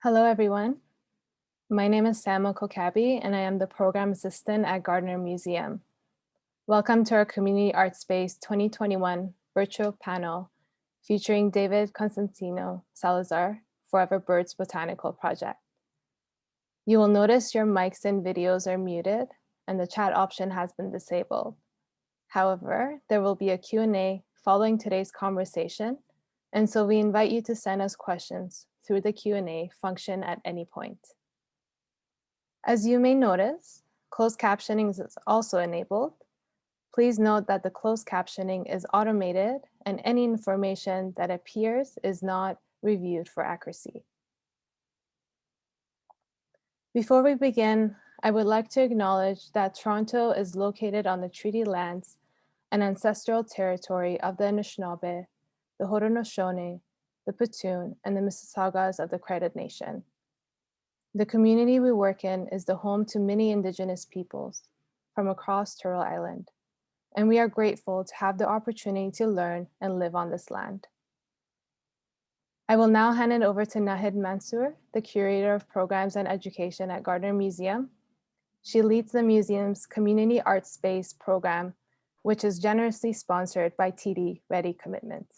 Hello, everyone. My name is Sama Kokabi, and I am the Program Assistant at Gardiner Museum. Welcome to our Community Art Space 2021 virtual panel featuring David Constantino Salazar, Forever Birds Botanical Project. You will notice your mics and videos are muted, and the chat option has been disabled. However, there will be a Q&A following today's conversation, and so we invite you to send us questions through the Q&A function at any point. As you may notice, closed captioning is also enabled. Please note that the closed captioning is automated and any information that appears is not reviewed for accuracy. Before we begin, I would like to acknowledge that Toronto is located on the treaty lands and ancestral territory of the Anishinaabe, the Haudenosaunee, the Petun, and the Mississaugas of the Credit Nation. The community we work in is the home to many Indigenous peoples from across Turtle Island, and we are grateful to have the opportunity to learn and live on this land. I will now hand it over to Nahid Mansour, the Curator of Programs and Education at Gardiner Museum. She leads the museum's Community Art Space program, which is generously sponsored by TD Ready Commitment.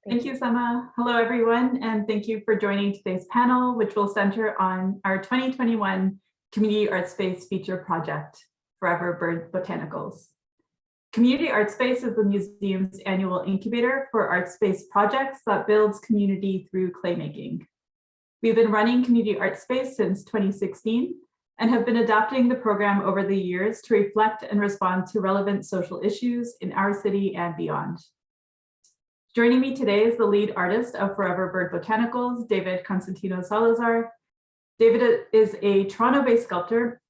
Thank you, Sama. Hello, everyone, and thank you for joining today's panel, which will center on our 2021 Community Art Space feature project, Forever Bird-Botanicals. Community Art Space is the museum's annual incubator for art space projects that builds community through claymaking. We've been running Community Art Space since 2016 and have been adapting the program over the years to reflect and respond to relevant social issues in our city and beyond. Joining me today is the lead artist of Forever Bird-Botanicals, David Constantino Salazar. David is a Toronto-based sculptor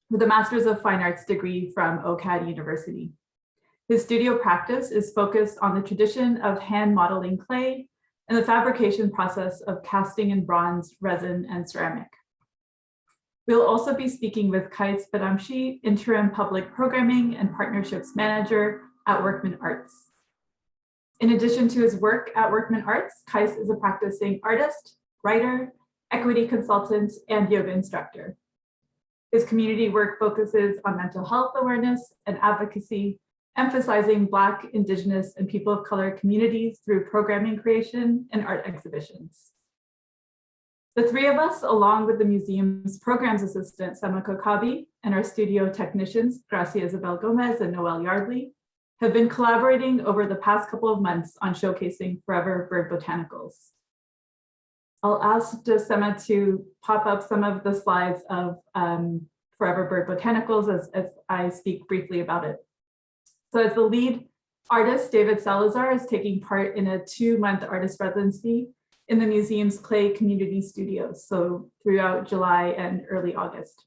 with a Master's of Fine Arts degree from OCAD University. His studio practice is focused on the tradition of hand modeling clay and the fabrication process of casting in bronze, resin, and ceramic. We'll also be speaking with Padamshi, Interim Public Programming and Partnerships Manager at Workman Arts. In addition to his work at Workman Arts, Kais is a practicing artist, writer, equity consultant, and yoga instructor. His community work focuses on mental health awareness and advocacy, emphasizing Black, Indigenous, and people of color communities through programming creation and art exhibitions. The three of us, along with the museum's programs assistant, Sama Kokabi, and our studio technicians, Gracia Isabel Gomez and Noel Yardley, have been collaborating over the past couple of months on showcasing Forever Bird-Botanicals. I'll ask Sama to pop up some of the slides of Forever Bird-Botanicals as I speak briefly about it. So as the lead artist, David Salazar is taking part in a 2-month artist residency in the museum's Clay Community Studios, so throughout July and early August.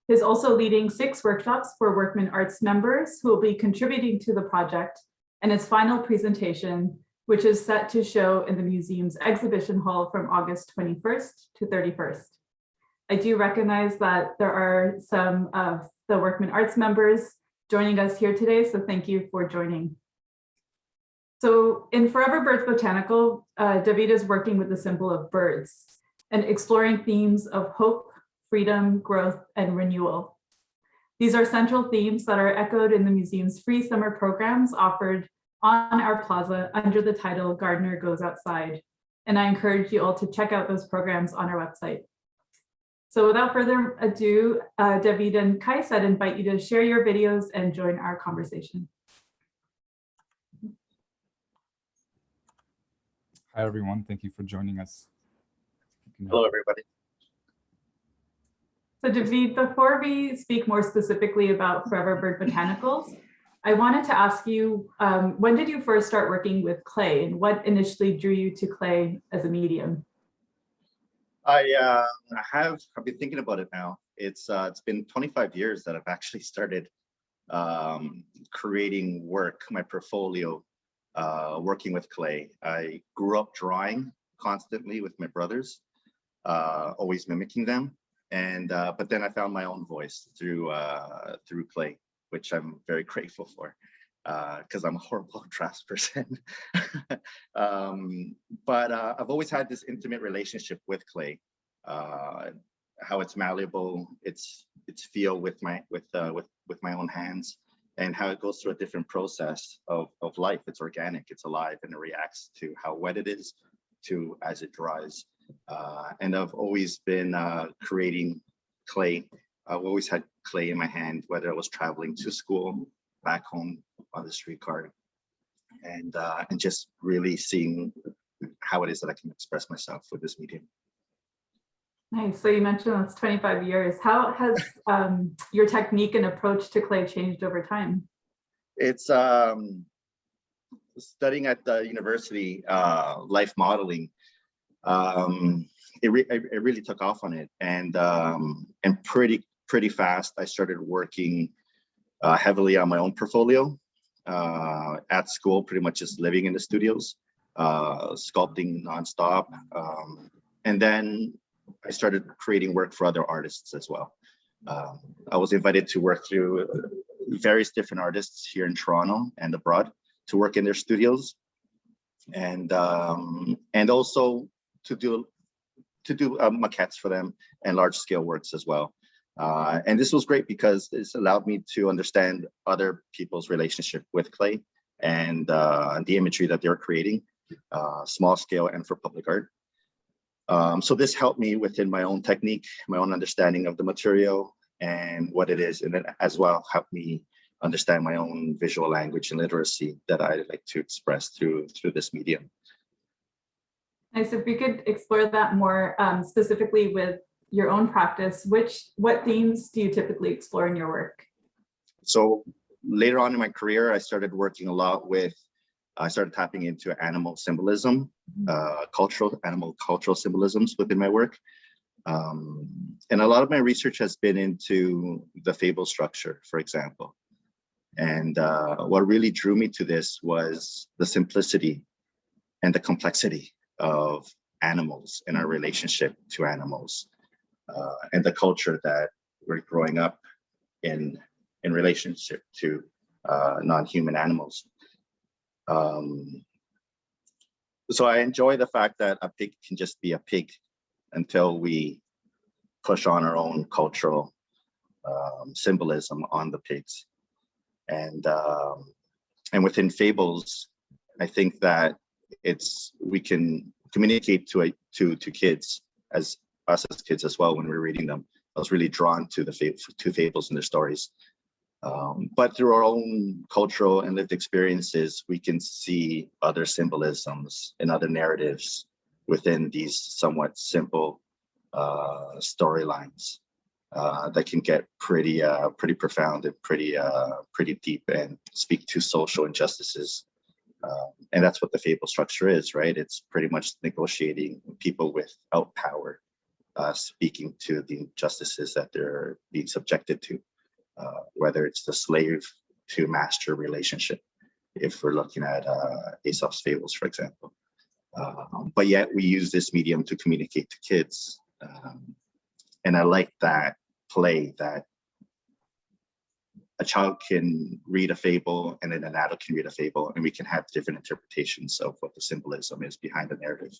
He's also leading 6 workshops for Workman Arts members who will be contributing to the project and its final presentation, which is set to show in the museum's exhibition hall from August 21st to 31st. I do recognize that there are some of the Workman Arts members joining us here today, so thank you for joining. So in Forever Birds Botanical, David is working with the symbol of birds and exploring themes of hope, freedom, growth, and renewal. These are central themes that are echoed in the museum's free summer programs offered on our plaza under the title Gardiner Goes Outside. And I encourage you all to check out those programs on our website. So without further ado, David and Kais, I'd invite you to share your videos and join our conversation. Hi, everyone. Thank you for joining us. Hello, everybody. So David, before we speak more specifically about Forever Bird-Botanicals, I wanted to ask you, when did you first start working with clay and what initially drew you to clay as a medium? I've been thinking about it now. It's been 25 years that I've actually started creating work, my portfolio, working with clay. I grew up drawing constantly with my brothers, always mimicking them. And but then I found my own voice through clay, which I'm very grateful for. because I'm a horrible drafts person. But I've always had this intimate relationship with clay, how it's malleable, its feel with my own hands, and how it goes through a different process of life. It's organic, it's alive, and it reacts to how wet it is, to as it dries. And I've always been creating clay. I've always had clay in my hand, whether I was traveling to school, back home on the streetcar, and just really seeing how it is that I can express myself with this medium. Nice. So you mentioned it's 25 years. How has your technique and approach to clay changed over time? It's studying at the university, life modeling. It really took off on it, and pretty fast I started working heavily on my own portfolio at school, pretty much just living in the studios, sculpting nonstop, and then I started creating work for other artists as well. I was invited to work through various different artists here in Toronto and abroad to work in their studios, and also to do maquettes for them and large scale works as well. And this was great because this allowed me to understand other people's relationship with clay and the imagery that they're creating, small scale and for public art. So this helped me within my own technique, my own understanding of the material and what it is, and then as well helped me understand my own visual language and literacy that I like to express through this medium. Nice. If we could explore that more specifically with your own practice, what themes do you typically explore in your work? So later on in my career, I started working a lot with, I started tapping into animal symbolism, animal cultural symbolisms within my work. And a lot of my research has been into the fable structure, for example. And what really drew me to this was the simplicity and the complexity of animals and our relationship to animals, and the culture that we're growing up in relationship to non-human animals. So I enjoy the fact that a pig can just be a pig until we push on our own cultural symbolism on the pigs. And within fables, I think that we can communicate to kids, as us as kids as well when we're reading them. I was really drawn to to fables and their stories. But through our own cultural and lived experiences, we can see other symbolisms and other narratives within these somewhat simple storylines that can get pretty profound and pretty deep and speak to social injustices. And that's what the fable structure is, right? It's pretty much negotiating people without power, speaking to the injustices that they're being subjected to. Whether it's the slave to master relationship, if we're looking at Aesop's fables, for example. But yet we use this medium to communicate to kids. And I like that play that a child can read a fable and then an adult can read a fable, and we can have different interpretations of what the symbolism is behind the narrative.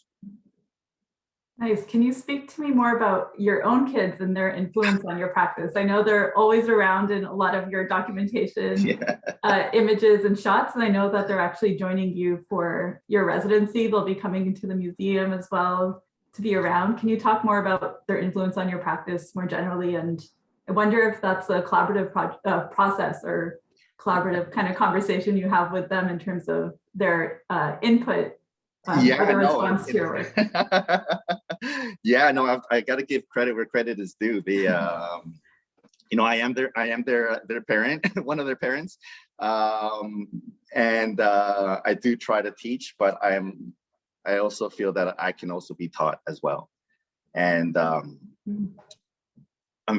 Nice. Can you speak to me more about your own kids and their influence on your practice? I know they're always around in a lot of your documentation, images and shots, and I know that they're actually joining you for your residency. They'll be coming into the museum as well to be around. Can you talk more about their influence on your practice more generally? And I wonder if that's a collaborative process or collaborative kind of conversation you have with them in terms of their input. Response to your work. Yeah, no, I got to give credit where credit is due. They, I am their parent, one of their parents, and I do try to teach, but I also feel that I can also be taught as well, and I'm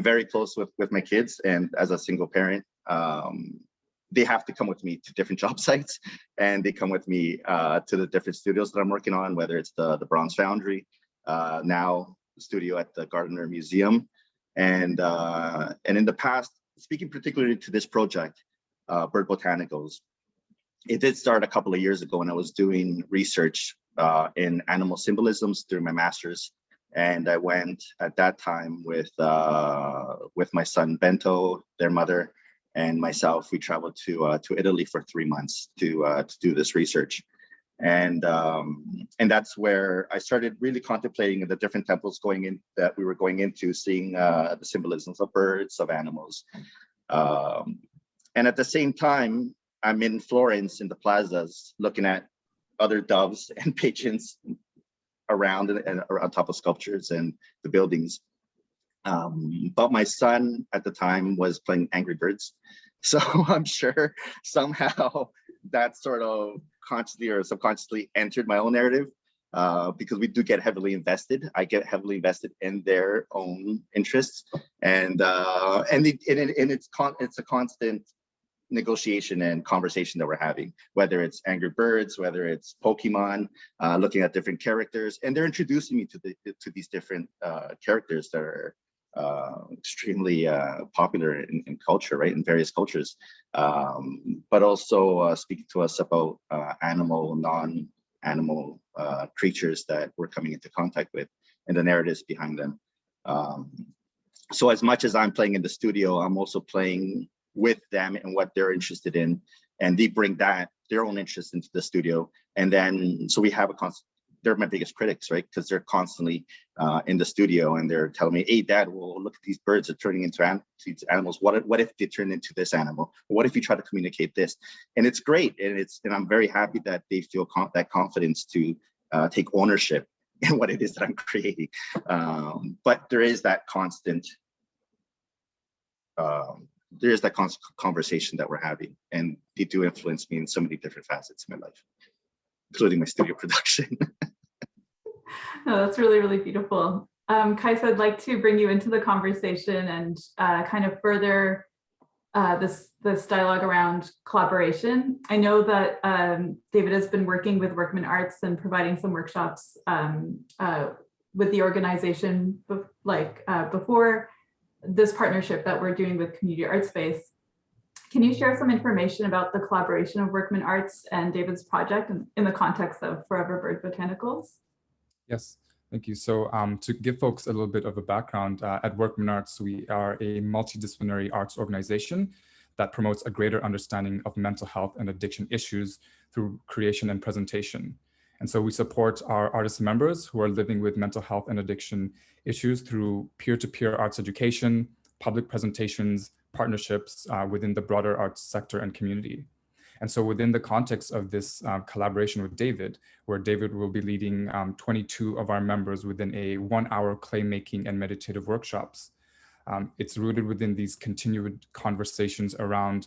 very close with my kids, and as a single parent, they have to come with me to different job sites, and they come with me to the different studios that I'm working on, whether it's the Bronze Foundry, now the studio at the Gardiner Museum. And in the past, speaking particularly to this project, Bird-Botanicals, it did start a couple of years ago when I was doing research in animal symbolisms through my master's. And I went at that time with my son Bento, their mother, and myself. We traveled to Italy for 3 months to do this research, and that's where I started really contemplating the different temples that we were going into, seeing the symbolisms of birds, of animals, and at the same time, I'm in Florence in the plazas, looking at other doves and pigeons around and on top of sculptures and the buildings. But my son at the time was playing Angry Birds. So I'm sure somehow that sort of consciously or subconsciously entered my own narrative, because we do get heavily invested. I get heavily invested in their own interests, and it's a constant negotiation and conversation that we're having, whether it's Angry Birds, whether it's Pokemon, looking at different characters, and they're introducing me to these different characters that are extremely popular in culture, right, in various cultures, but also speaking to us about animal, non-animal creatures that we're coming into contact with and the narratives behind them. So as much as I'm playing in the studio, I'm also playing with them and what they're interested in, and they bring their own interest into the studio, and then so we have they're my biggest critics, right, because they're constantly in the studio and they're telling me, hey Dad, well, look at these birds are turning into animals. What if they turn into this animal? What if you try to communicate this? And it's great, and I'm very happy that they feel that confidence to take ownership in what it is that I'm creating, but there is that constant conversation that we're having, and they do influence me in so many different facets of my life, including my studio production. No, that's really, really beautiful. Kaisa, I'd like to bring you into the conversation and kind of further this dialogue around collaboration. I know that David has been working with Workman Arts and providing some workshops with the organization before this partnership that we're doing with Community Art Space. Can you share some information about the collaboration of Workman Arts and David's project in the context of Forever Bird-Botanicals? Yes, thank you. So to give folks a little bit of a background, at Workman Arts, we are a multidisciplinary arts organization that promotes a greater understanding of mental health and addiction issues through creation and presentation. And so we support our artist members who are living with mental health and addiction issues through peer-to-peer arts education, public presentations, partnerships within the broader arts sector and community. And so within the context of this collaboration with David, where David will be leading 22 of our members within a 1-hour clay making and meditative workshops, it's rooted within these continued conversations around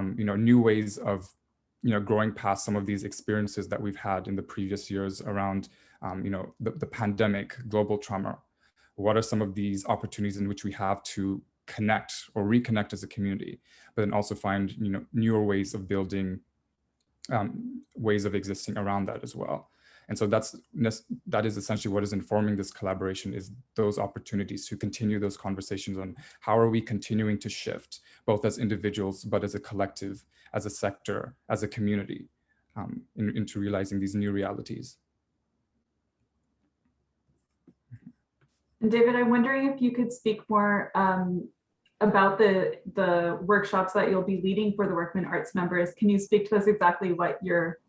new ways of growing past some of these experiences that we've had in the previous years around the pandemic, global trauma. What are some of these opportunities in which we have to connect or reconnect as a community, but then also find newer ways of building, ways of existing around that as well. And so that is essentially what is informing this collaboration, is those opportunities to continue those conversations on how are we continuing to shift, both as individuals, but as a collective, as a sector, as a community, into realizing these new realities. And David, I'm wondering if you could speak more about the workshops that you'll be leading for the Workman Arts members. Can you speak to us exactly what you're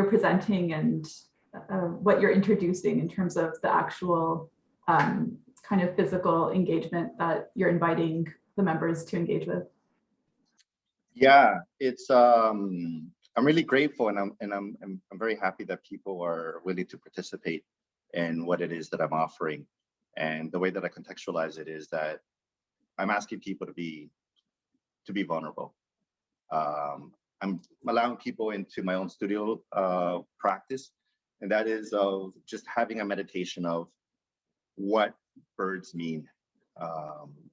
presenting and what you're introducing in terms of the actual kind of physical engagement that you're inviting the members to engage with? Yeah, it's I'm really grateful, and I'm very happy that people are willing to participate in what it is that I'm offering. And the way that I contextualize it is that I'm asking people to be vulnerable. I'm allowing people into my own studio practice, and that is of just having a meditation of what birds mean,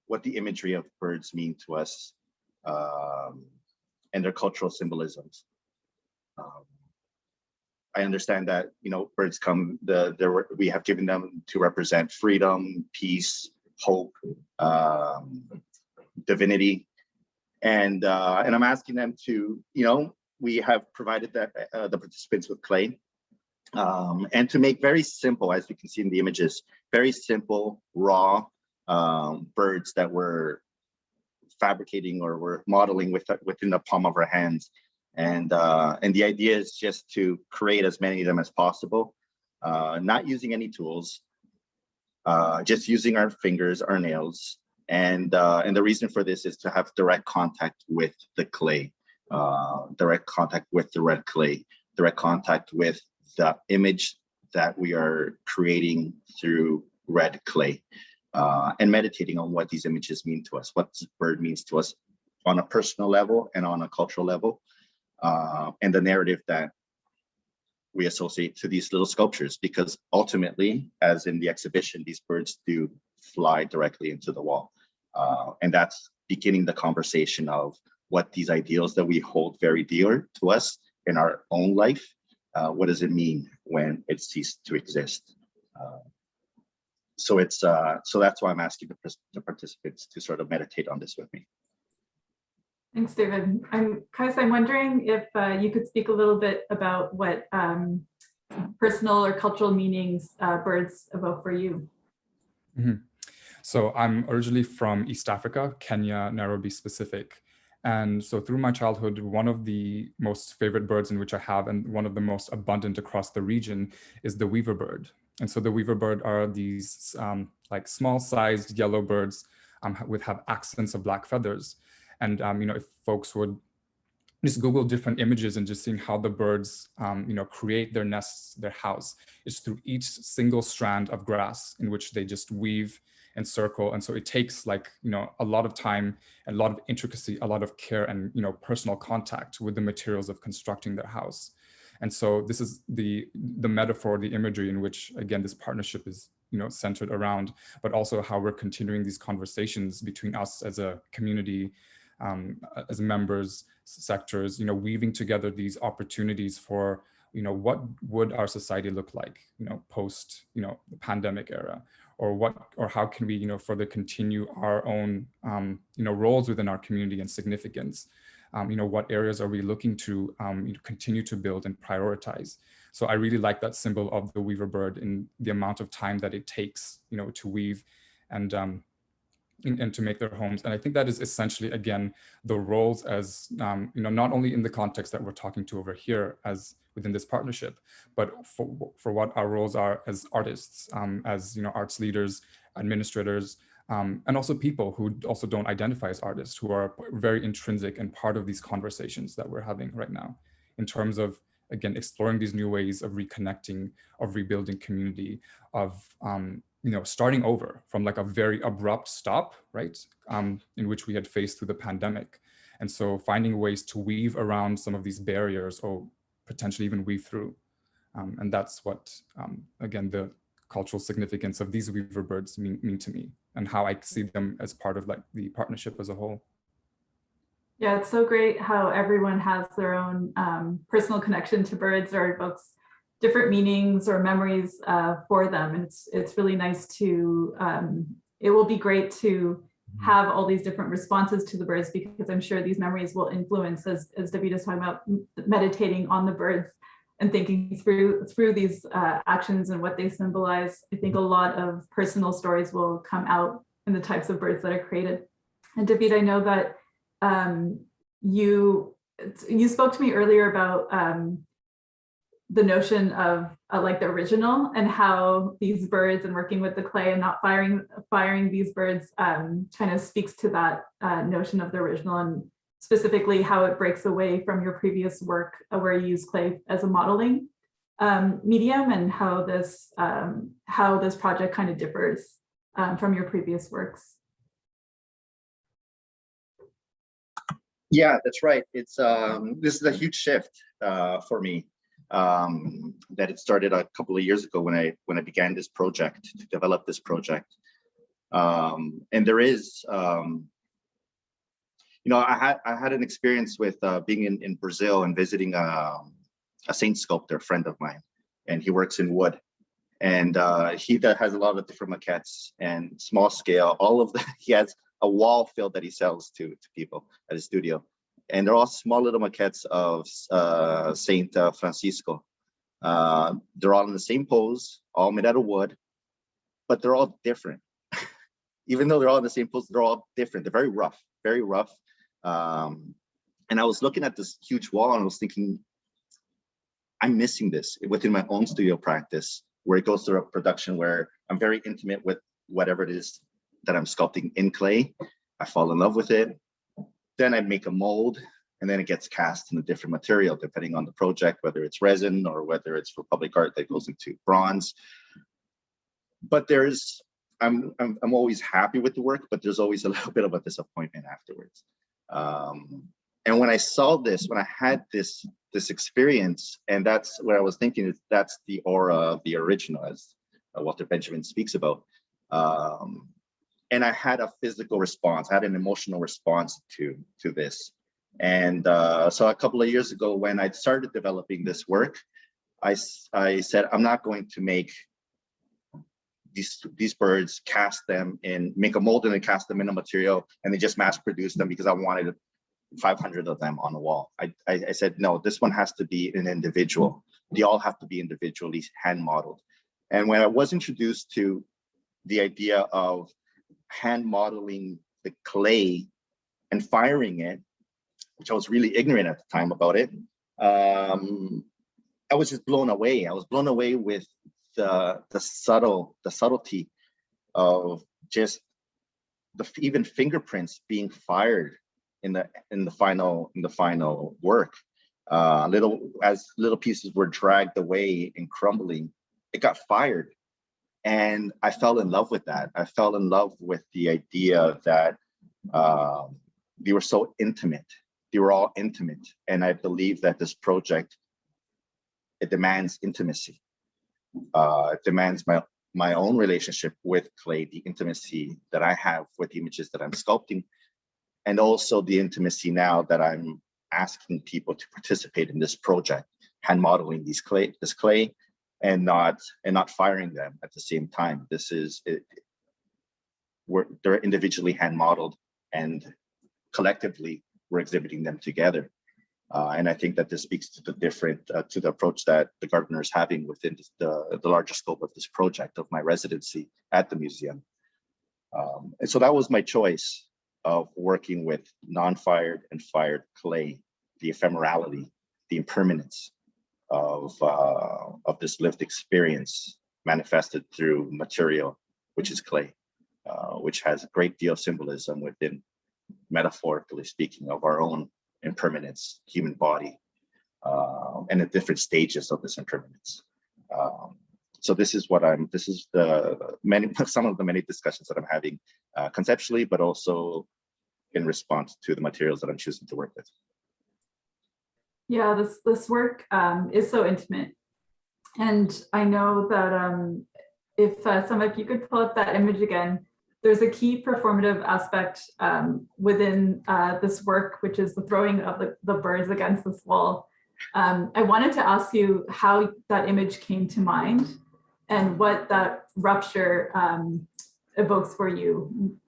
what the imagery of birds mean to us, and their cultural symbolisms. I understand that birds come. We have given them to represent freedom, peace, hope, divinity, and I'm asking them to we have provided the participants with clay. And to make very simple, as you can see in the images, very simple, raw birds that we're fabricating or we're modeling within the palm of our hands. And the idea is just to create as many of them as possible, not using any tools, just using our fingers, our nails. And the reason for this is to have direct contact with the clay, direct contact with the red clay, direct contact with the image that we are creating through red clay, and meditating on what these images mean to us, what this bird means to us on a personal level and on a cultural level, and the narrative that we associate to these little sculptures, because ultimately, as in the exhibition, these birds do fly directly into the wall. And that's beginning the conversation of what these ideals that we hold very dear to us in our own life, what does it mean when it ceased to exist? So that's why I'm asking the participants to sort of meditate on this with me. Thanks, David. I'm wondering if you could speak a little bit about what personal or cultural meanings birds evoke for you. Mm-hmm. So I'm originally from East Africa, Kenya, Nairobi specific. And so through my childhood, one of the most favorite birds in which I have, and one of the most abundant across the region, is the weaver bird. And so the weaver bird are these like small sized yellow birds have accents of black feathers. And if folks would just Google different images and just seeing how the birds create their nests, their house, is through each single strand of grass in which they just weave and circle. And so it takes a lot of time, a lot of intricacy, a lot of care, and personal contact with the materials of constructing their house. And so this is the metaphor, the imagery in which, again, this partnership is centered around, but also how we're continuing these conversations between us as a community, as members, sectors, weaving together these opportunities for, what would our society look like, post, the pandemic era, or how can we, further continue our own, roles within our community and significance. What areas are we looking to continue to build and prioritize? So I really like that symbol of the weaver bird in the amount of time that it takes, to weave and to make their homes. And I think that is essentially, again, the roles as, not only in the context that we're talking to over here as within this partnership, but for what our roles are as artists, as, arts leaders, administrators, and also people who also don't identify as artists, who are very intrinsic and part of these conversations that we're having right now, in terms of, again, exploring these new ways of reconnecting, of rebuilding community, of starting over from like a very abrupt stop, right, in which we had faced through the pandemic. And so finding ways to weave around some of these barriers, or potentially even weave through. And that's what, again, the cultural significance of these weaver birds mean to me, and how I see them as part of like the partnership as a whole. Yeah, it's so great how everyone has their own personal connection to birds, or evokes different meanings or memories for them. And it's really nice to, it will be great to have all these different responses to the birds, because I'm sure these memories will influence, as David is talking about, meditating on the birds and thinking through these actions and what they symbolize. I think a lot of personal stories will come out in the types of birds that are created. And David, I know that you spoke to me earlier about the notion of like the original, and how these birds and working with the clay and not firing these birds kind of speaks to that notion of the original, and specifically how it breaks away from your previous work where you use clay as a modeling medium, and how this project kind of differs from your previous works. Yeah, that's right. It's this is a huge shift for me. That it started a couple of years ago when I began this project, to develop this project. And there is, I had an experience with being in Brazil and visiting a saint sculptor, a friend of mine, and he works in wood. And he has a lot of different maquettes and small scale, all of that. He has a wall filled that he sells to people at his studio. And they're all small little maquettes of Saint Francisco. They're all in the same pose, all made out of wood, but they're all different. Even though they're all in the same pose, they're all different. They're very rough, very rough. And I was looking at this huge wall and I was thinking, I'm missing this within my own studio practice, where it goes through a production where I'm very intimate with whatever it is that I'm sculpting in clay. I fall in love with it. Then I make a mold, and then it gets cast in a different material, depending on the project, whether it's resin or whether it's for public art that goes into bronze. But I'm always happy with the work, but there's always a little bit of a disappointment afterwards. And when I saw this, when I had this experience, and that's what I was thinking, is that's the aura of the original, as Walter Benjamin speaks about. And I had a physical response, I had an emotional response to this. And so a couple of years ago, when I started developing this work, I said, I'm not going to make these birds, cast them in, make a mold and then cast them in a material, and then just mass produce them because I wanted 500 of them on the wall. I said, no, this one has to be an individual. They all have to be individually hand modeled. And when I was introduced to the idea of hand modeling the clay and firing it, which I was really ignorant at the time about it, I was just blown away. I was blown away with the subtlety of just even fingerprints being fired in the final work. As little pieces were dragged away and crumbling, it got fired. And I fell in love with that. I fell in love with the idea that they were so intimate. They were all intimate. And I believe that this project, it demands intimacy. It demands my own relationship with clay, the intimacy that I have with the images that I'm sculpting, and also the intimacy now that I'm asking people to participate in this project, hand modeling this clay, and not firing them at the same time. They're individually hand modeled, and collectively we're exhibiting them together. And I think that this speaks to the approach that the Gardiner is having within the larger scope of this project of my residency at the museum. And so that was my choice of working with non-fired and fired clay, the ephemerality, the impermanence of this lived experience manifested through material, which is clay, which has a great deal of symbolism within, metaphorically speaking, of our own impermanence, human body, and the different stages of this impermanence. So some of the many discussions that I'm having conceptually, but also in response to the materials that I'm choosing to work with. Yeah, this work is so intimate. And I know that if some of you could pull up that image again, there's a key performative aspect within this work, which is the throwing of the birds against this wall. I wanted to ask you how that image came to mind and what that rupture evokes for you.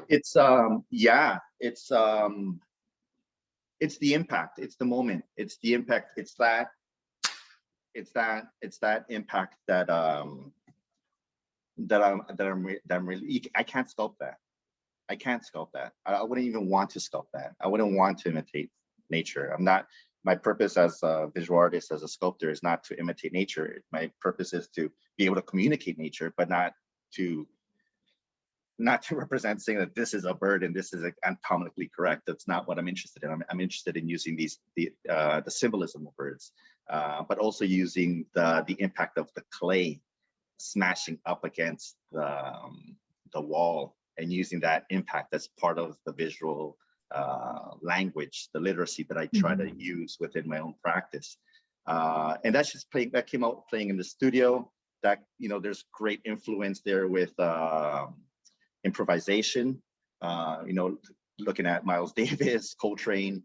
It's the impact, it's the moment, it's the impact, it's that impact that I'm really, I can't sculpt that. I can't sculpt that. I wouldn't even want to sculpt that. I wouldn't want to imitate nature. My purpose as a visual artist, as a sculptor, is not to imitate nature. My purpose is to be able to communicate nature, but not to represent saying that this is a bird and this is anatomically correct. That's not what I'm interested in. I'm interested in using the symbolism of birds, but also using the impact of the clay smashing up against the wall, and using that impact as part of the visual language, the literacy that I try to use within my own practice. And that's just that came out playing in the studio. That, there's great influence there with improvisation, looking at Miles Davis, Coltrane,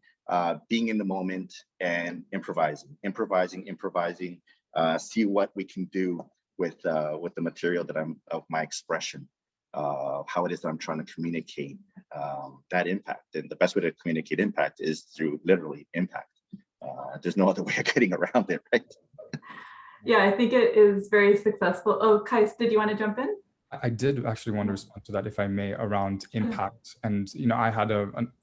being in the moment and improvising, see what we can do with the material that of my expression. how it is that I'm trying to communicate that impact. And the best way to communicate impact is through literally impact. There's no other way of getting around it, right? Yeah, I think it is very successful. Oh, Kais, did you want to jump in? I did actually want to respond to that, if I may, around impact. And, I had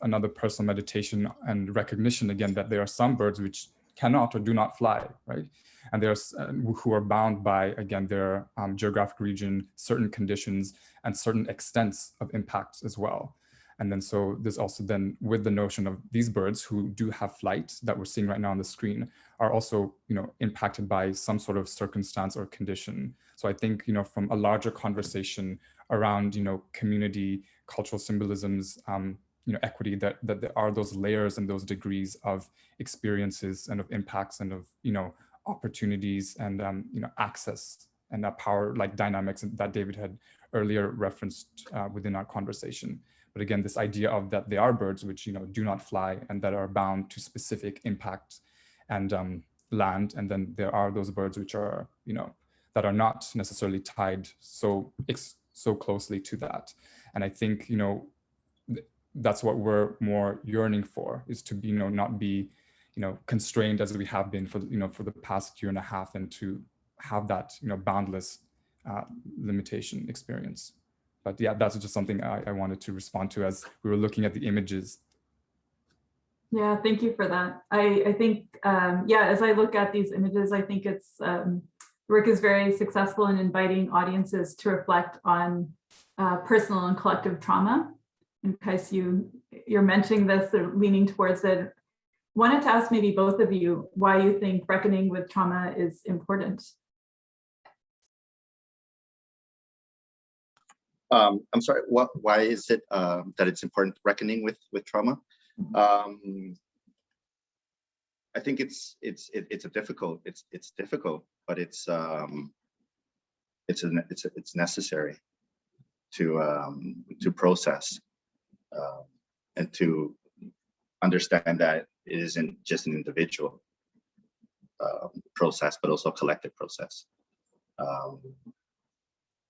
another personal meditation and recognition again that there are some birds which cannot or do not fly, right? And there's who are bound by, again, their geographic region, certain conditions, and certain extents of impacts as well. And then so there's also then with the notion of these birds who do have flight that we're seeing right now on the screen are also, impacted by some sort of circumstance or condition. So I think, from a larger conversation around, community, cultural symbolisms, equity, that there are those layers and those degrees of experiences and of impacts and of, opportunities and, access and that power like dynamics that David had earlier referenced within our conversation. But again, this idea of that they are birds which, do not fly and that are bound to specific impact and land. And then there are those birds which are, that are not necessarily tied so closely to that. And I think, that's what we're more yearning for, is to be, not be, constrained as we have been for, for the past year and a half, and to have that, boundless limitation experience. But yeah, that's just something I wanted to respond to as we were looking at the images. Yeah, thank you for that. I think, yeah, as I look at these images, I think it's, work is very successful in inviting audiences to reflect on personal and collective trauma. In case you're mentioning this or leaning towards it, wanted to ask maybe both of you why you think reckoning with trauma is important. I'm sorry, why is it that it's important reckoning with trauma? I think it's difficult, but it's necessary to process and to understand that it isn't just an individual process, but also a collective process.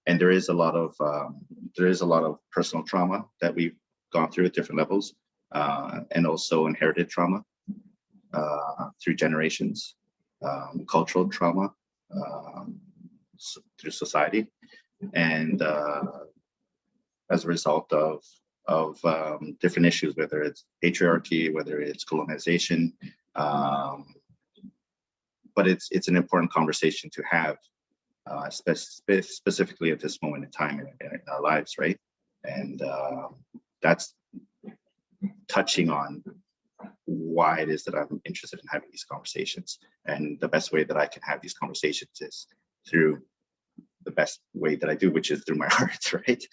And there is a lot of personal trauma that we've gone through at different levels, and also inherited trauma through generations, cultural trauma through society, and as a result of different issues, whether it's patriarchy, whether it's colonization, but it's an important conversation to have. Specifically at this moment in time in our lives, right? And that's touching on why it is that I'm interested in having these conversations. And the best way that I can have these conversations is through the best way that I do, which is through my art, right?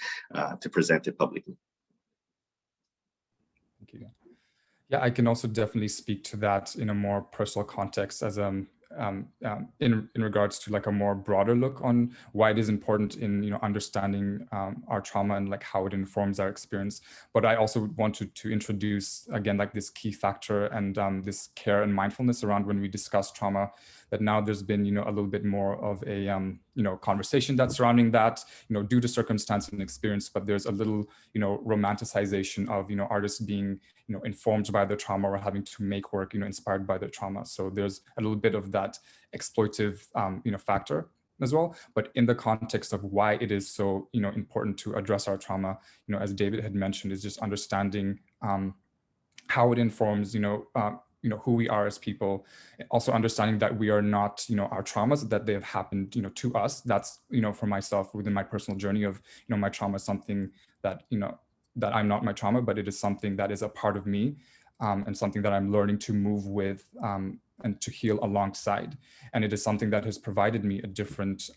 To present it publicly. Thank you. Yeah, I can also definitely speak to that in a more personal context as in regards to like a more broader look on why it is important in understanding our trauma and like how it informs our experience. But I also wanted to introduce again like this key factor and this care and mindfulness around when we discuss trauma, that now there's been a little bit more of a conversation that's surrounding that due to circumstance and experience, but there's a little romanticization of artists being informed by their trauma or having to make work inspired by their trauma. So there's a little bit of that exploitive factor as well. But in the context of why it is so important to address our trauma, as David had mentioned, is just understanding how it informs who we are as people. Also understanding that we are not our traumas, that they have happened to us. That's for myself within my personal journey of my trauma is something that that I'm not my trauma, but it is something that is a part of me, and something that I'm learning to move with and to heal alongside. And it is something that has provided me a different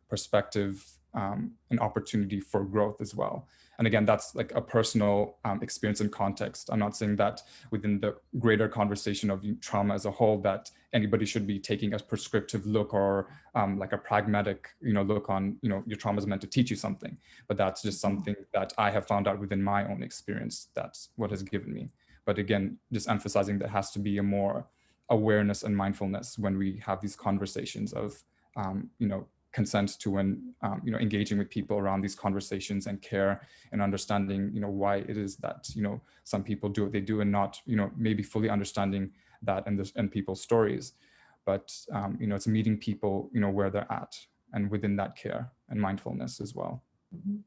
perspective, an opportunity for growth as well. And again, that's like a personal experience and context. I'm not saying that within the greater conversation of trauma as a whole, that anybody should be taking a prescriptive look or like a pragmatic look on, your trauma is meant to teach you something. But that's just something that I have found out within my own experience. That's what has given me. But again, just emphasizing that has to be a more awareness and mindfulness when we have these conversations of, consent to when engaging with people around these conversations, and care and understanding why it is that some people do what they do, and not maybe fully understanding that and people's stories. But it's meeting people where they're at, and within that care and mindfulness as well. Mm-hmm.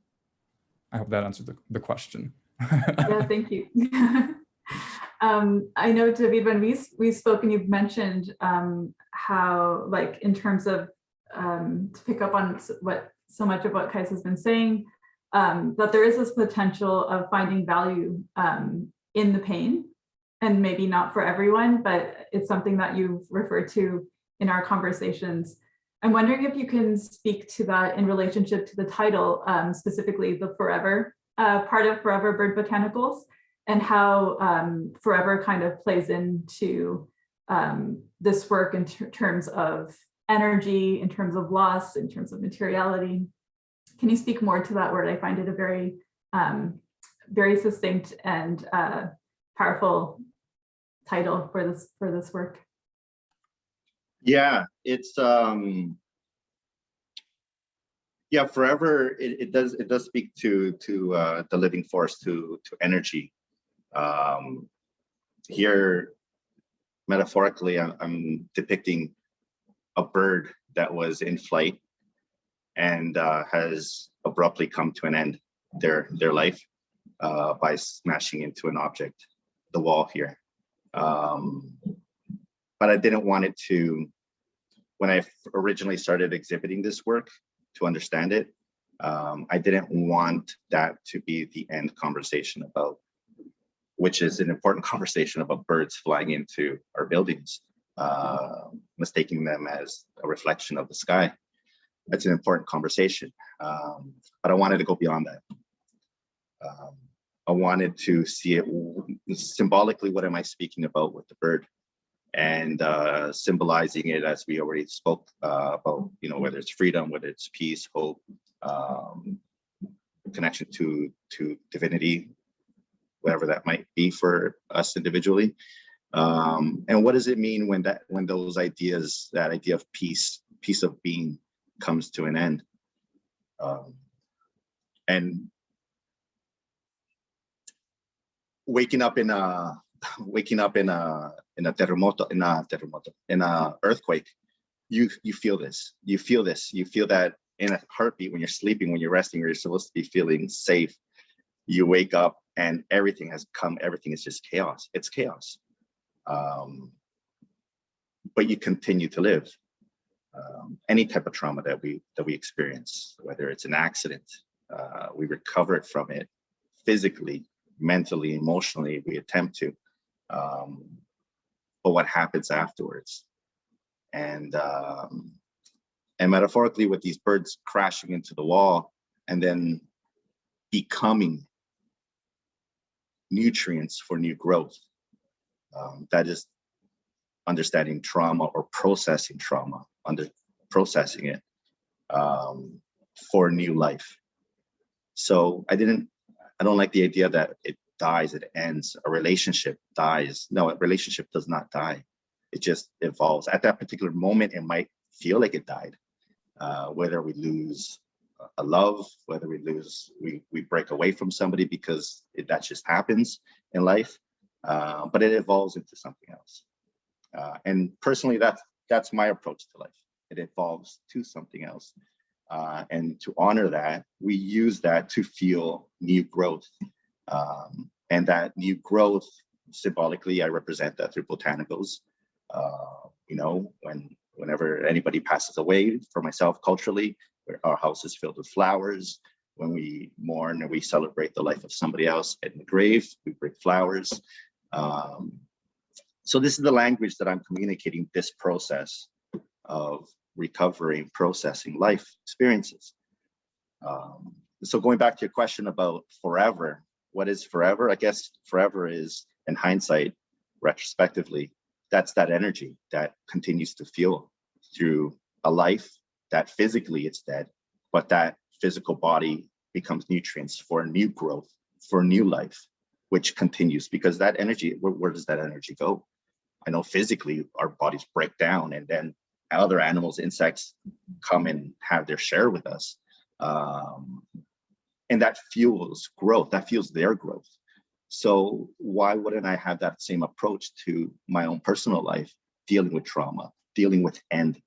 I hope that answered the question. Yeah, thank you. I know, David, when we've spoken, you've mentioned how, like, in terms of to pick up on so much of what Kais has been saying, that there is this potential of finding value in the pain, and maybe not for everyone, but it's something that you've referred to in our conversations. I'm wondering if you can speak to that in relationship to the title, specifically the forever part of Forever Bird-Botanicals, and how forever kind of plays into this work in terms of energy, in terms of loss, in terms of materiality. Can you speak more to that word? I find it a very, very succinct and powerful title for this work. Yeah, it's yeah, forever. It does speak to the living force, to energy. Here, metaphorically, I'm depicting a bird that was in flight and has abruptly come to an end, their life, by smashing into an object, the wall here. But I didn't want it to, when I originally started exhibiting this work, to understand it, I didn't want that to be the end conversation about, which is an important conversation about birds flying into our buildings, mistaking them as a reflection of the sky. That's an important conversation, but I wanted to go beyond that. I wanted to see it symbolically. What am I speaking about with the bird? And symbolizing it, as we already spoke about, whether it's freedom, whether it's peace, hope, connection to divinity, whatever that might be for us individually. And what does it mean when those ideas, that idea of peace of being, comes to an end? And waking up in a earthquake, you feel this. You feel that in a heartbeat, when you're sleeping, when you're resting, where you're supposed to be feeling safe. You wake up and everything has come. Everything is just chaos. It's chaos. But you continue to live. Any type of trauma that we experience, whether it's an accident, we recover from it physically, mentally, emotionally. We attempt to. But what happens afterwards? And metaphorically, with these birds crashing into the wall and then becoming nutrients for new growth, that is understanding trauma, or processing trauma, processing it for new life. So I don't like the idea that it dies, it ends, a relationship dies. No, a relationship does not die. It just evolves. At that particular moment, it might feel like it died. Whether we lose a love, whether we break away from somebody, because that just happens in life. But it evolves into something else. And personally, that's my approach to life. It evolves to something else. And to honor that, we use that to feel new growth. And that new growth, symbolically, I represent that through botanicals. Whenever anybody passes away, for myself, culturally, our house is filled with flowers. When we mourn and we celebrate the life of somebody else in the grave, we bring flowers. So this is the language that I'm communicating, this process of recovering, processing life experiences. So going back to your question about forever, what is forever? I guess forever is, in hindsight, retrospectively, that's that energy that continues to fuel through a life that physically it's dead, but that physical body becomes nutrients for new growth, for new life, which continues, because that energy, where does that energy go? I know physically our bodies break down and then other animals, insects come and have their share with us. And that fuels growth, that fuels their growth. So why wouldn't I have that same approach to my own personal life, dealing with trauma, dealing with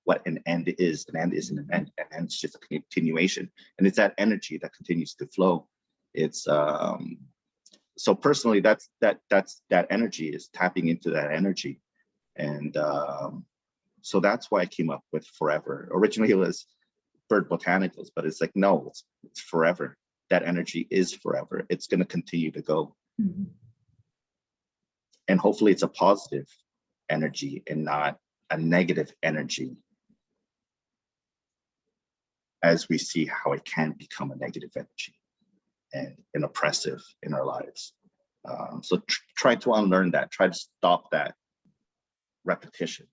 what an end is? An end isn't an end, an end is just a continuation. And it's that energy that continues to flow. It's so personally, that's that energy is tapping into that energy. And so that's why I came up with forever. Originally it was Bird-Botanicals, but it's like, no, it's forever. That energy is forever. It's going to continue to go. Mm-hmm. And hopefully it's a positive energy and not a negative energy, as we see how it can become a negative energy and oppressive in our lives. So try to unlearn that, try to stop that repetition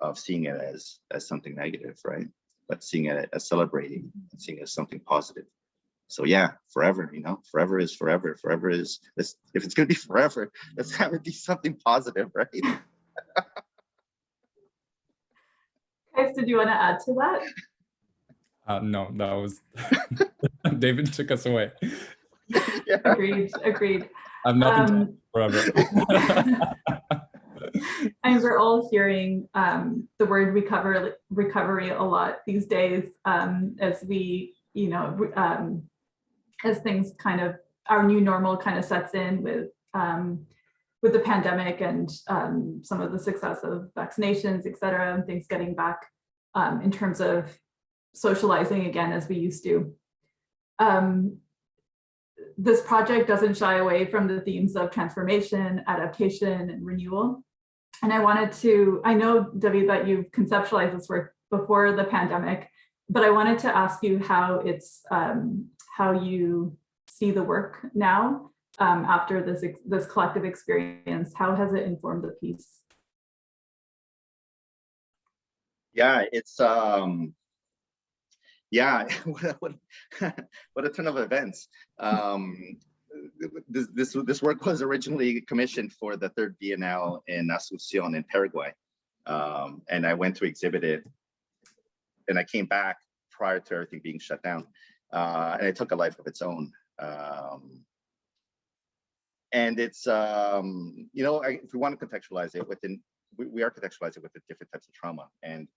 of seeing it as something negative, right? But seeing it as celebrating and seeing it as something positive. So yeah, forever, forever is forever. Forever is, if it's going to be forever, let's have it be something positive, right? Guys, did you want to add to that? No, that was David took us away. Yeah. Agreed. I have nothing to forever. And we're all hearing the word recovery a lot these days, as we, as things kind of, our new normal kind of sets in with the pandemic and some of the success of vaccinations, et cetera, and things getting back in terms of socializing again as we used to. This project doesn't shy away from the themes of transformation, adaptation, and renewal. And I know, David, that you've conceptualized this work before the pandemic, but I wanted to ask you how you see the work now after this collective experience. How has it informed the piece? Yeah, it's what a turn of events. This work was originally commissioned for the 3rd Biennale in Asunción in Paraguay. And I went to exhibit it, and I came back prior to everything being shut down. And it took a life of its own. And it's, if we want to contextualize it within, we are contextualizing it with the different types of trauma. And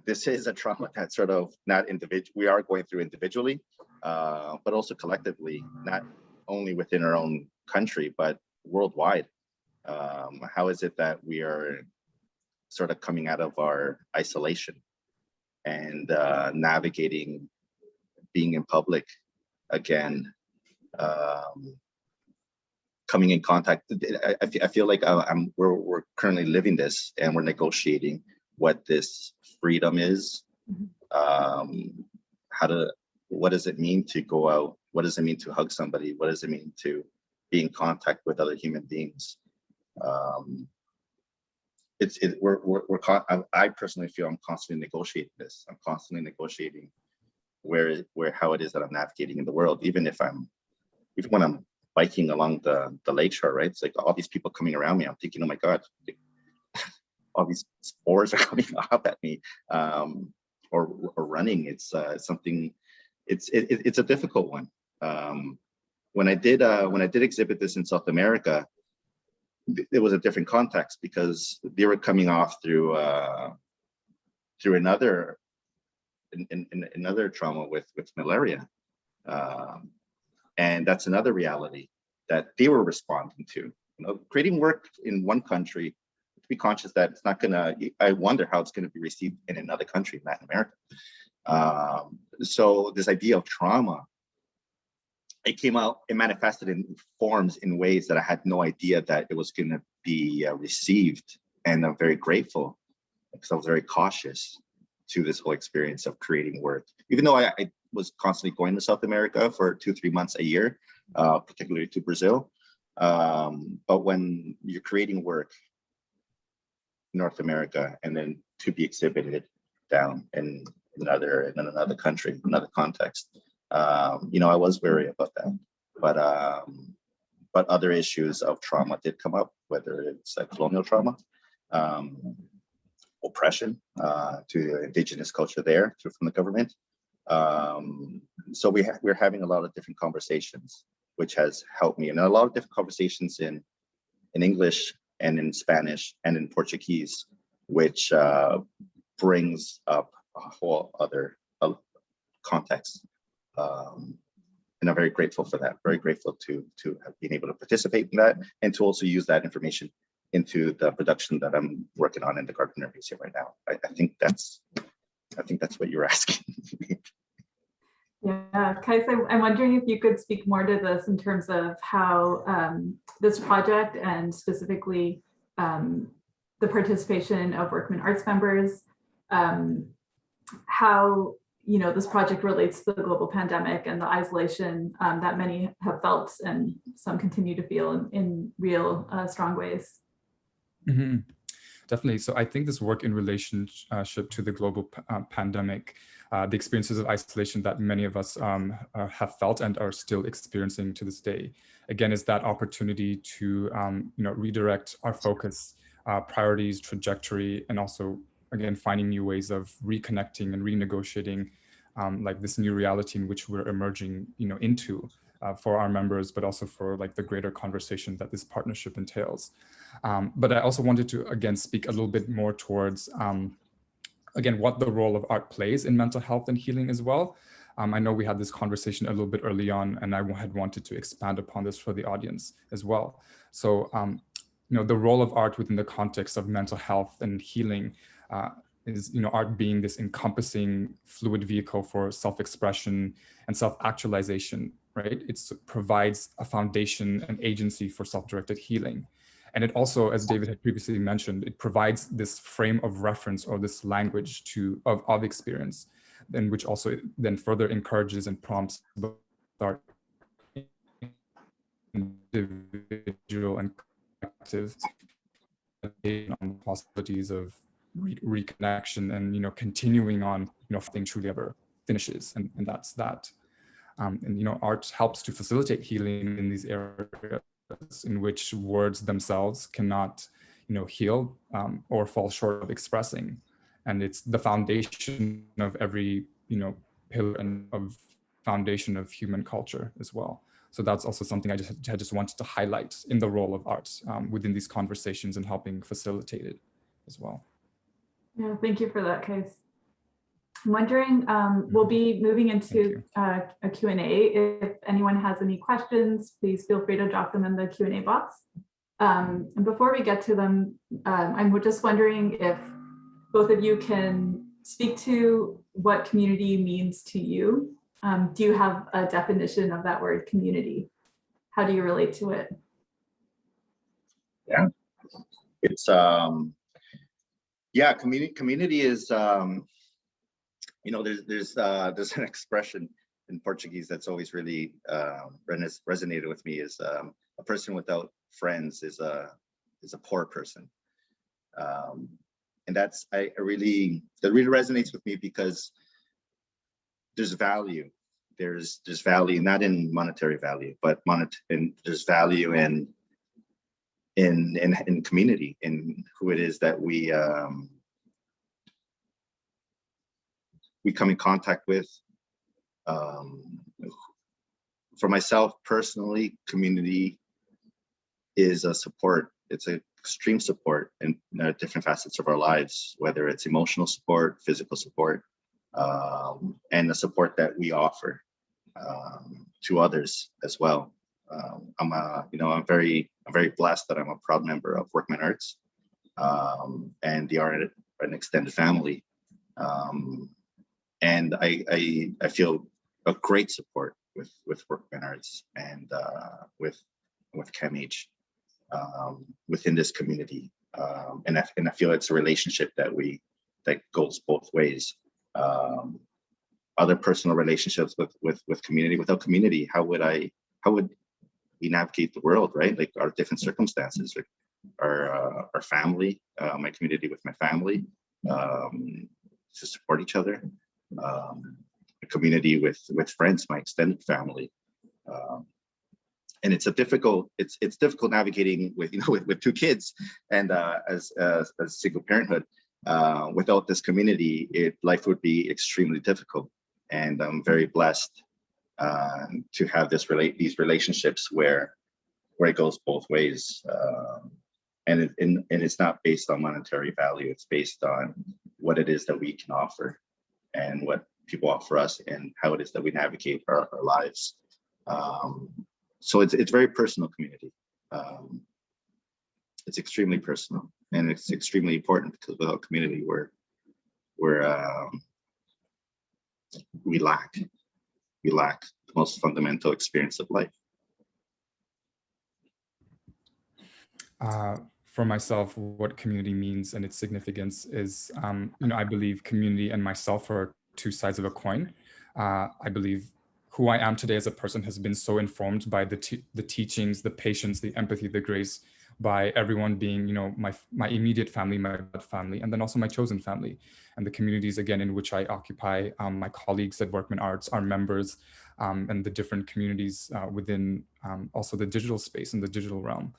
this is a trauma that's sort of not individual. We are going through individually, but also collectively, not only within our own country, but worldwide. How is it that we are sort of coming out of our isolation and navigating being in public again, coming in contact? I feel like we're currently living this, and we're negotiating what this freedom is. What does it mean to go out? What does it mean to hug somebody? What does it mean to be in contact with other human beings? I personally feel I'm constantly negotiating this. I'm constantly negotiating how it is that I'm navigating in the world, even when I'm biking along the lakeshore, right? It's like all these people coming around me. I'm thinking, oh my God, all these spores are coming up at me, or running. It's something. It's a difficult one. When I did exhibit this in South America, it was a different context because they were coming off through another trauma with malaria, and that's another reality that they were responding to. Creating work in one country, to be conscious that it's not gonna. I wonder how it's going to be received in another country, in Latin America. So this idea of trauma, it came out, it manifested in forms, in ways that I had no idea that it was going to be received. And I'm very grateful because I was very cautious to this whole experience of creating work. Even though I was constantly going to South America for 2-3 months a year, particularly to Brazil. But when you're creating work in North America and then to be exhibited down in another country, another context, I was wary about that. But other issues of trauma did come up, whether it's colonial trauma, oppression to the indigenous culture there from the government. So we're having a lot of different conversations, which has helped me, and a lot of different conversations in English and in Spanish and in Portuguese, which brings up a whole other context. And I'm very grateful for that. Very grateful to have been able to participate in that and to also use that information into the production that I'm working on in the Gardiner Museum right now. I think that's what you're asking. Yeah, Kais, I'm wondering if you could speak more to this in terms of how this project and specifically the participation of Workman Arts members, how this project relates to the global pandemic and the isolation that many have felt and some continue to feel in real strong ways. Mm-hmm. Definitely. So I think this work in relationship to the global pandemic, the experiences of isolation that many of us have felt and are still experiencing to this day, again, is that opportunity to redirect our focus, priorities, trajectory, and also, again, finding new ways of reconnecting and renegotiating like this new reality in which we're emerging into for our members, but also for like the greater conversation that this partnership entails. But I also wanted to, again, speak a little bit more towards, again, what the role of art plays in mental health and healing as well. I know we had this conversation a little bit early on, and I had wanted to expand upon this for the audience as well. So, the role of art within the context of mental health and healing is, art being this encompassing fluid vehicle for self-expression and self-actualization, right? It provides a foundation and agency for self-directed healing. And it also, as David had previously mentioned, it provides this frame of reference or this language of experience, then which also then further encourages and prompts both our individual and collective on the possibilities of reconnection and continuing on nothing truly ever finishes, and that's that. And art helps to facilitate healing in these areas in which words themselves cannot heal or fall short of expressing, and it's the foundation of every pillar and of foundation of human culture as well. So that's also something I just wanted to highlight in the role of art within these conversations and helping facilitate it as well. Yeah, thank you for that, Kais. I'm wondering, we'll be moving into a Q&A. If anyone has any questions, please feel free to drop them in the Q&A box. And before we get to them, I'm just wondering if both of you can speak to what community means to you. Do you have a definition of that word community? How do you relate to it? Yeah, it's community is there's an expression in Portuguese that's always really resonated with me, is a person without friends is a poor person. And that really resonates with me, because there's value. There's value, not in monetary value, but there's value in community, in who it is that we come in contact with. For myself personally, community is a support. It's an extreme support in different facets of our lives, whether it's emotional support, physical support, and the support that we offer to others as well. I'm very blessed that I'm a proud member of Workman Arts and the Art and Extended family. And I feel a great support with Workman Arts and with ChemH within this community. And I feel it's a relationship that goes both ways. Other personal relationships with community. Without community, how would we navigate the world, right? Like our different circumstances, like our family, my community with my family, to support each other. A community with friends, my extended family. And it's difficult navigating with two kids and as single parenthood. Without this community, life would be extremely difficult. And I'm very blessed to have these relationships where it goes both ways. And it's not based on monetary value. It's based on what it is that we can offer and what people offer us and how it is that we navigate our lives. So it's very personal community. It's extremely personal, and it's extremely important because without community, we lack the most fundamental experience of life. For myself, what community means and its significance is, I believe community and myself are two sides of a coin. I believe who I am today as a person has been so informed by the teachings, the patience, the empathy, the grace, by everyone being, my immediate family, my blood family, and then also my chosen family, and the communities, again, in which I occupy, my colleagues at Workman Arts, our members, and the different communities within also the digital space and the digital realm.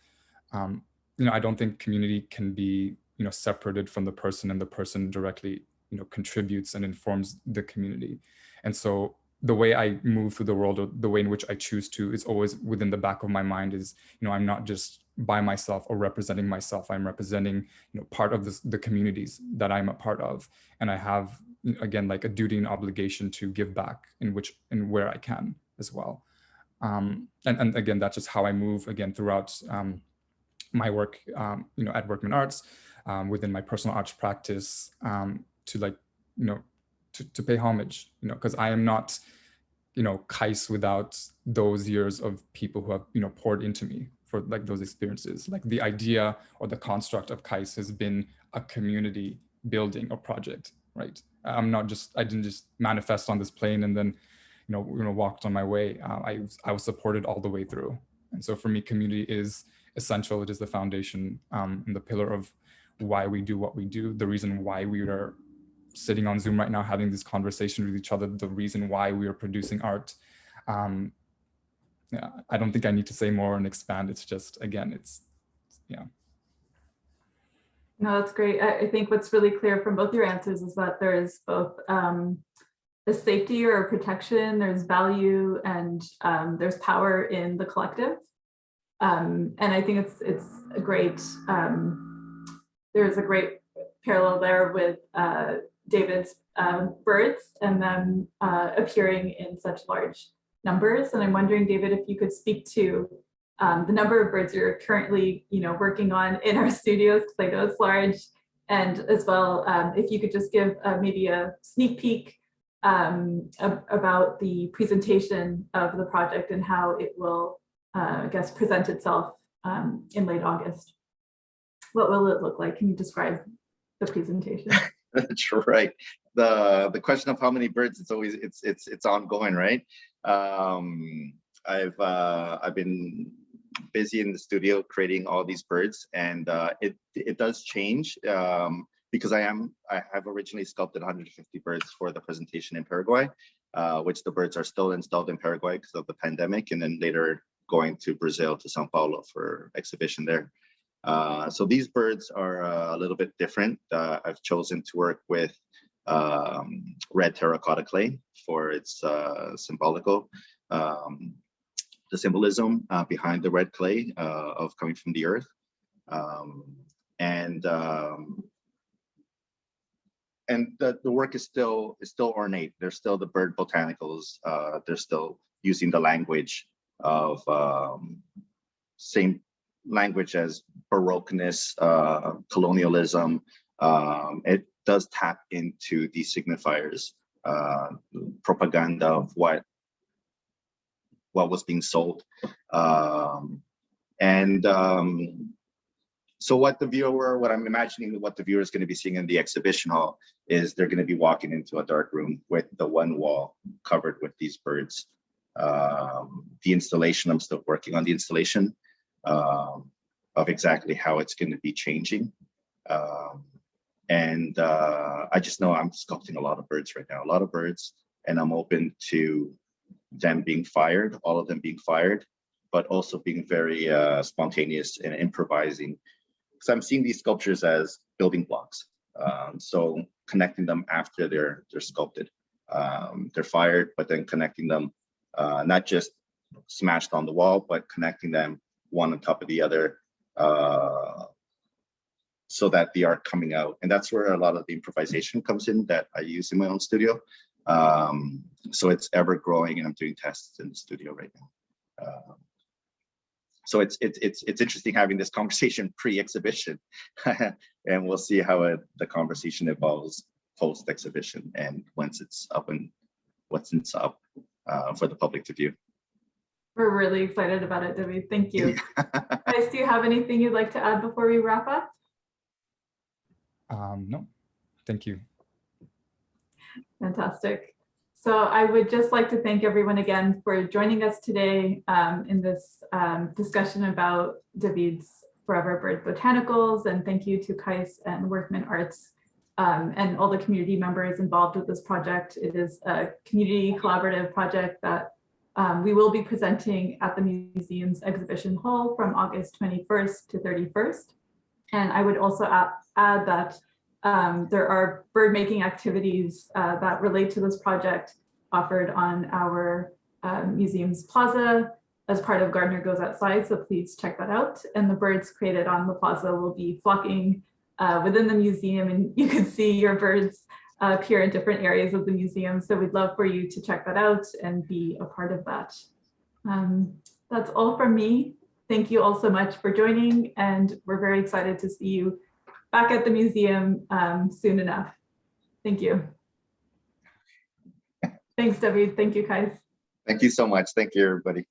I don't think community can be, separated from the person, and the person directly, contributes and informs the community. And so the way I move through the world, or the way in which I choose to, is always within the back of my mind is, I'm not just by myself or representing myself. I'm representing, part of the communities that I'm a part of. And I have, again, like a duty and obligation to give back in where I can as well. And again, that's just how I move, again, throughout my work, at Workman Arts, within my personal arts practice, to pay homage, because I am not, KAIS without those years of people who have, poured into me for like those experiences. Like the idea or the construct of KAIS has been a community building or project, right? I didn't just manifest on this plane and then, walked on my way. I was supported all the way through. And so for me, community is essential. It is the foundation and the pillar of why we do what we do, the reason why we are sitting on Zoom right now, having this conversation with each other, the reason why we are producing art. Yeah, I don't think I need to say more and expand. It's just, again, yeah. No, that's great. I think what's really clear from both your answers is that there is both a safety or a protection, there's value, and there's power in the collective. And I think it's a great, there's a great parallel there with David's birds and them appearing in such large numbers. And I'm wondering, David, if you could speak to the number of birds you're currently, working on in our studios, because I know it's large, and as well, if you could just give maybe a sneak peek about the presentation of the project and how it will, I guess, present itself in late August. What will it look like? Can you describe the presentation? That's right. The question of how many birds, it's always it's ongoing, right? I've been busy in the studio creating all these birds, and it does change because I have originally sculpted 150 birds for the presentation in Paraguay, which the birds are still installed in Paraguay because of the pandemic, and then later going to Brazil, to Sao Paulo for exhibition there. So these birds are a little bit different. I've chosen to work with red terracotta clay for its symbolical, the symbolism behind the red clay of coming from the earth. And the work is still ornate. They're still the Bird-Botanicals. They're still using the language of same language as Baroqueness, colonialism. It does tap into these signifiers, propaganda of what was being sold. So what I'm imagining what the viewer is going to be seeing in the exhibition hall is they're going to be walking into a dark room with the one wall covered with these birds. The installation, I'm still working on the installation of exactly how it's going to be changing. I just know I'm sculpting a lot of birds right now, a lot of birds, and I'm open to them being fired, all of them being fired, but also being very spontaneous and improvising. Because I'm seeing these sculptures as building blocks. So connecting them after they're sculpted. They're fired, but then connecting them, not just smashed on the wall, but connecting them one on top of the other, so that the art coming out. And that's where a lot of the improvisation comes in that I use in my own studio. So it's ever growing, and I'm doing tests in the studio right now. So it's interesting having this conversation pre-exhibition, and we'll see how the conversation evolves post-exhibition and once it's up and what's up for the public to view. We're really excited about it, David. Thank you. Guys, do you have anything you'd like to add before we wrap up? No, thank you. Fantastic. So I would just like to thank everyone again for joining us today in this discussion about David's Forever Bird Botanicals, and thank you to Kais and Workman Arts and all the community members involved with this project. It is a community collaborative project that we will be presenting at the museum's exhibition hall from August 21st to 31st. And I would also add that there are bird making activities that relate to this project offered on our museum's plaza as part of Gardiner Goes Outside, so please check that out. And the birds created on the plaza will be flocking within the museum, and you can see your birds appear in different areas of the museum. So we'd love for you to check that out and be a part of that. That's all from me. Thank you all so much for joining, and we're very excited to see you back at the museum soon enough. Thank you. Thanks, David. Thank you, Kais. Thank you so much. Thank you, everybody.